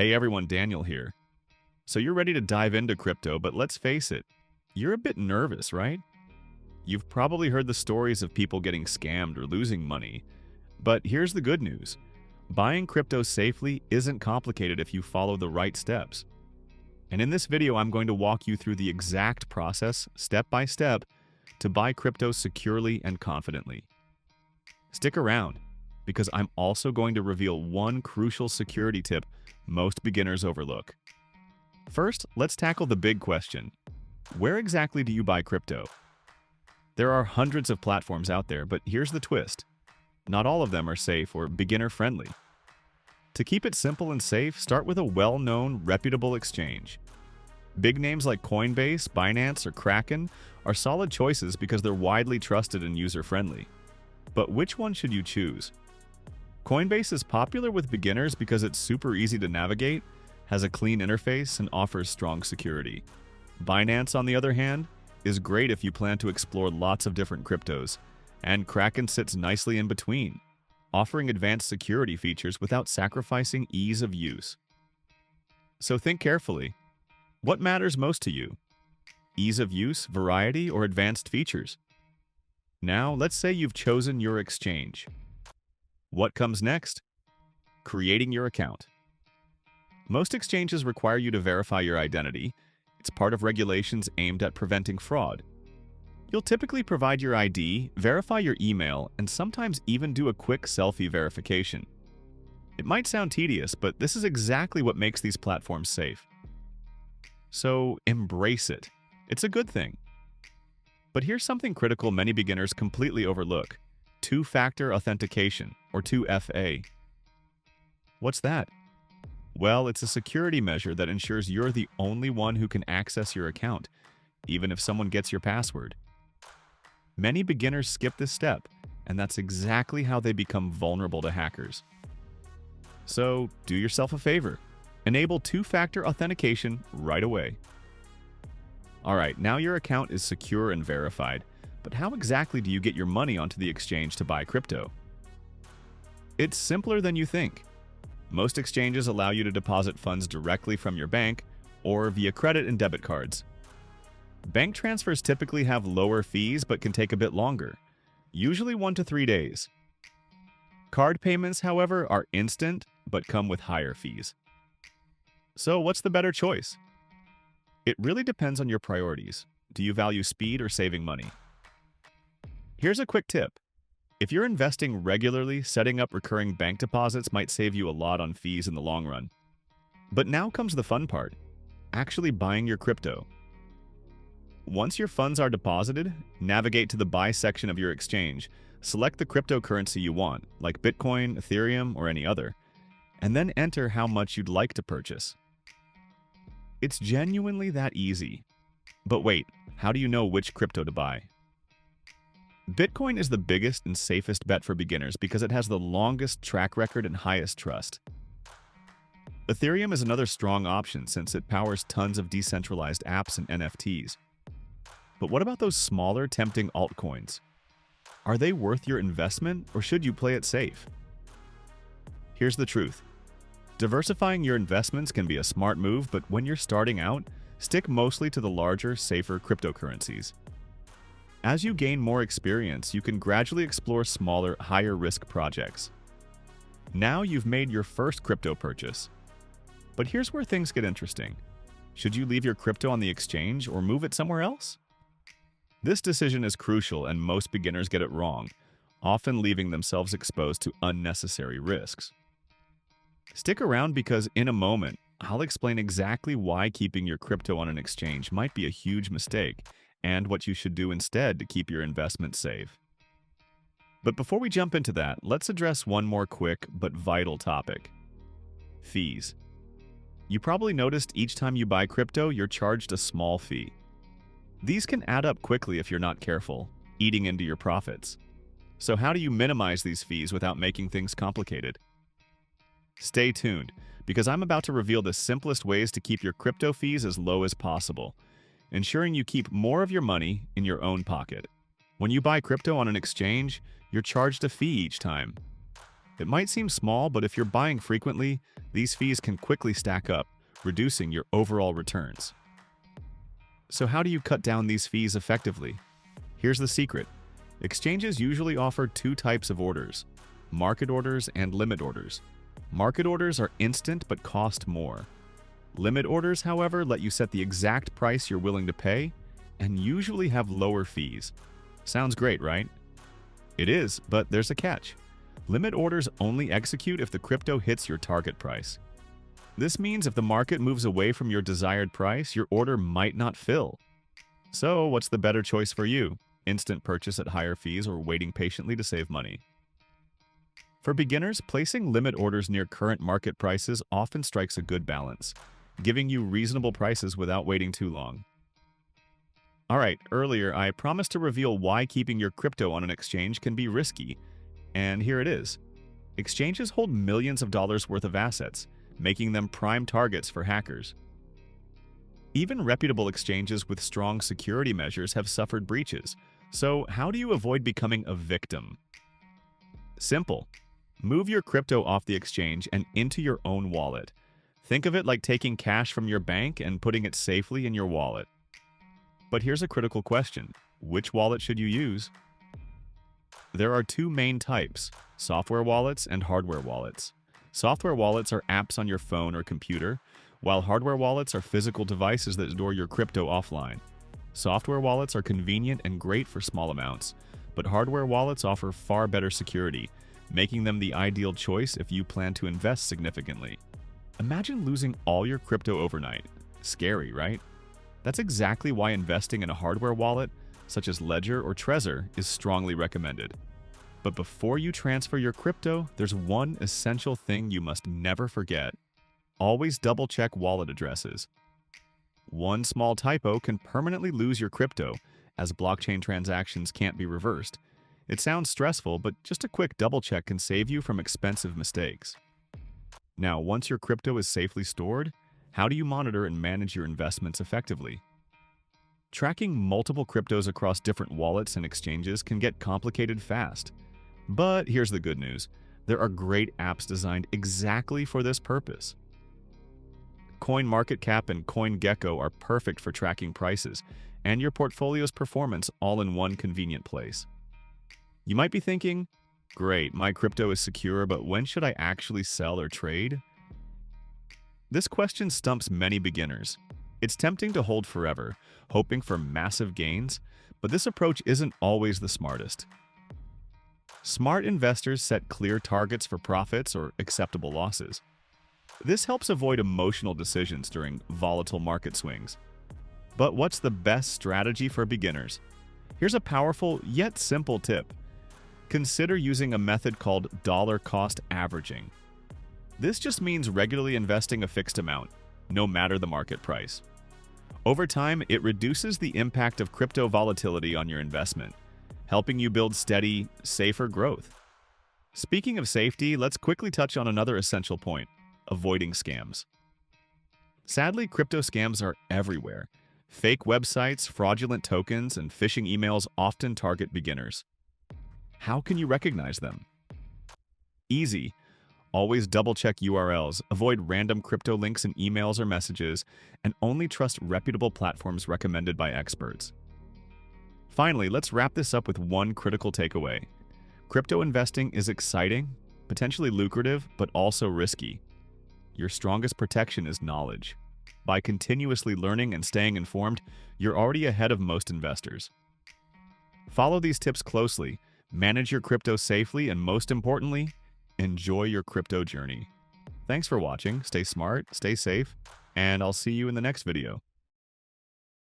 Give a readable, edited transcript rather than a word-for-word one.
Hey everyone, Daniel here. So you're ready to dive into crypto, but let's face it, you're a bit nervous, right? You've probably heard the stories of people getting scammed or losing money. But here's the good news. Buying crypto safely isn't complicated if you follow the right steps. And in this video, I'm going to walk you through the exact process, step by step, to buy crypto securely and confidently. Stick around, because I'm also going to reveal one crucial security tip most beginners overlook. First, let's tackle the big question. Where exactly do you buy crypto? There are hundreds of platforms out there, but here's the twist. Not all of them are safe or beginner-friendly. To keep it simple and safe, start with a well-known, reputable exchange. Big names like Coinbase, Binance, or Kraken are solid choices because they're widely trusted and user-friendly. But which one should you choose? Coinbase is popular with beginners because it's super easy to navigate, has a clean interface, and offers strong security. Binance, on the other hand, is great if you plan to explore lots of different cryptos, and Kraken sits nicely in between, offering advanced security features without sacrificing ease of use. So think carefully. What matters most to you? Ease of use, variety, or advanced features? Now, let's say you've chosen your exchange. What comes next? Creating your account. Most exchanges require you to verify your identity. It's part of regulations aimed at preventing fraud. You'll typically provide your ID, verify your email, and sometimes even do a quick selfie verification. It might sound tedious, but this is exactly what makes these platforms safe. So embrace it. It's a good thing. But here's something critical many beginners completely overlook. Two-factor authentication, or 2FA. What's that? Well, it's a security measure that ensures you're the only one who can access your account, even if someone gets your password. Many beginners skip this step, and that's exactly how they become vulnerable to hackers. So, do yourself a favor. Enable two-factor authentication right away. Alright, now your account is secure and verified, but how exactly do you get your money onto the exchange to buy crypto? It's simpler than you think. Most exchanges allow you to deposit funds directly from your bank or via credit and debit cards. Bank transfers typically have lower fees but can take a bit longer, usually 1 to 3 days. Card payments, however, are instant but come with higher fees. So what's the better choice? It really depends on your priorities. Do you value speed or saving money? Here's a quick tip. If you're investing regularly, setting up recurring bank deposits might save you a lot on fees in the long run. But now comes the fun part, actually buying your crypto. Once your funds are deposited, navigate to the buy section of your exchange, select the cryptocurrency you want, like Bitcoin, Ethereum, or any other, and then enter how much you'd like to purchase. It's genuinely that easy. But wait, how do you know which crypto to buy? Bitcoin is the biggest and safest bet for beginners because it has the longest track record and highest trust. Ethereum is another strong option since it powers tons of decentralized apps and NFTs. But what about those smaller, tempting altcoins? Are they worth your investment, or should you play it safe? Here's the truth. Diversifying your investments can be a smart move, but when you're starting out, stick mostly to the larger, safer cryptocurrencies. As you gain more experience, you can gradually explore smaller, higher-risk projects. Now you've made your first crypto purchase. But here's where things get interesting. Should you leave your crypto on the exchange or move it somewhere else? This decision is crucial, and most beginners get it wrong, often leaving themselves exposed to unnecessary risks. Stick around because in a moment, I'll explain exactly why keeping your crypto on an exchange might be a huge mistake and what you should do instead to keep your investment safe. But before we jump into that, let's address one more quick but vital topic. Fees. You probably noticed each time you buy crypto, you're charged a small fee. These can add up quickly if you're not careful, eating into your profits. So how do you minimize these fees without making things complicated? Stay tuned, because I'm about to reveal the simplest ways to keep your crypto fees as low as possible, ensuring you keep more of your money in your own pocket. When you buy crypto on an exchange, you're charged a fee each time. It might seem small, but if you're buying frequently, these fees can quickly stack up, reducing your overall returns. So how do you cut down these fees effectively? Here's the secret. Exchanges usually offer two types of orders: market orders and limit orders. Market orders are instant but cost more. Limit orders, however, let you set the exact price you're willing to pay and usually have lower fees. Sounds great, right? It is, but there's a catch. Limit orders only execute if the crypto hits your target price. This means if the market moves away from your desired price, your order might not fill. So, what's the better choice for you? Instant purchase at higher fees or waiting patiently to save money? For beginners, placing limit orders near current market prices often strikes a good balance, giving you reasonable prices without waiting too long. Alright, earlier I promised to reveal why keeping your crypto on an exchange can be risky, and here it is. Exchanges hold millions of dollars worth of assets, making them prime targets for hackers. Even reputable exchanges with strong security measures have suffered breaches, so how do you avoid becoming a victim? Simple. Move your crypto off the exchange and into your own wallet. Think of it like taking cash from your bank and putting it safely in your wallet. But here's a critical question. Which wallet should you use? There are two main types: software wallets and hardware wallets. Software wallets are apps on your phone or computer, while hardware wallets are physical devices that store your crypto offline. Software wallets are convenient and great for small amounts, but hardware wallets offer far better security, making them the ideal choice if you plan to invest significantly. Imagine losing all your crypto overnight. Scary, right? That's exactly why investing in a hardware wallet, such as Ledger or Trezor, is strongly recommended. But before you transfer your crypto, there's one essential thing you must never forget. Always double-check wallet addresses. One small typo can permanently lose your crypto, as blockchain transactions can't be reversed. It sounds stressful, but just a quick double-check can save you from expensive mistakes. Now, once your crypto is safely stored, how do you monitor and manage your investments effectively? Tracking multiple cryptos across different wallets and exchanges can get complicated fast. But here's the good news. There are great apps designed exactly for this purpose. CoinMarketCap and CoinGecko are perfect for tracking prices and your portfolio's performance all in one convenient place. You might be thinking, great, my crypto is secure, but when should I actually sell or trade? This question stumps many beginners. It's tempting to hold forever, hoping for massive gains, but this approach isn't always the smartest. Smart investors set clear targets for profits or acceptable losses. This helps avoid emotional decisions during volatile market swings. But what's the best strategy for beginners? Here's a powerful yet simple tip. Consider using a method called dollar cost averaging. This just means regularly investing a fixed amount, no matter the market price. Over time, it reduces the impact of crypto volatility on your investment, helping you build steady, safer growth. Speaking of safety, let's quickly touch on another essential point: avoiding scams. Sadly, crypto scams are everywhere. Fake websites, fraudulent tokens, and phishing emails often target beginners. How can you recognize them? Easy. Always double-check URLs, avoid random crypto links in emails or messages, and only trust reputable platforms recommended by experts. Finally, let's wrap this up with one critical takeaway. Crypto investing is exciting, potentially lucrative, but also risky. Your strongest protection is knowledge. By continuously learning and staying informed, you're already ahead of most investors. Follow these tips closely, manage your crypto safely, and most importantly, enjoy your crypto journey. Thanks for watching, stay smart, stay safe, and I'll see you in the next video.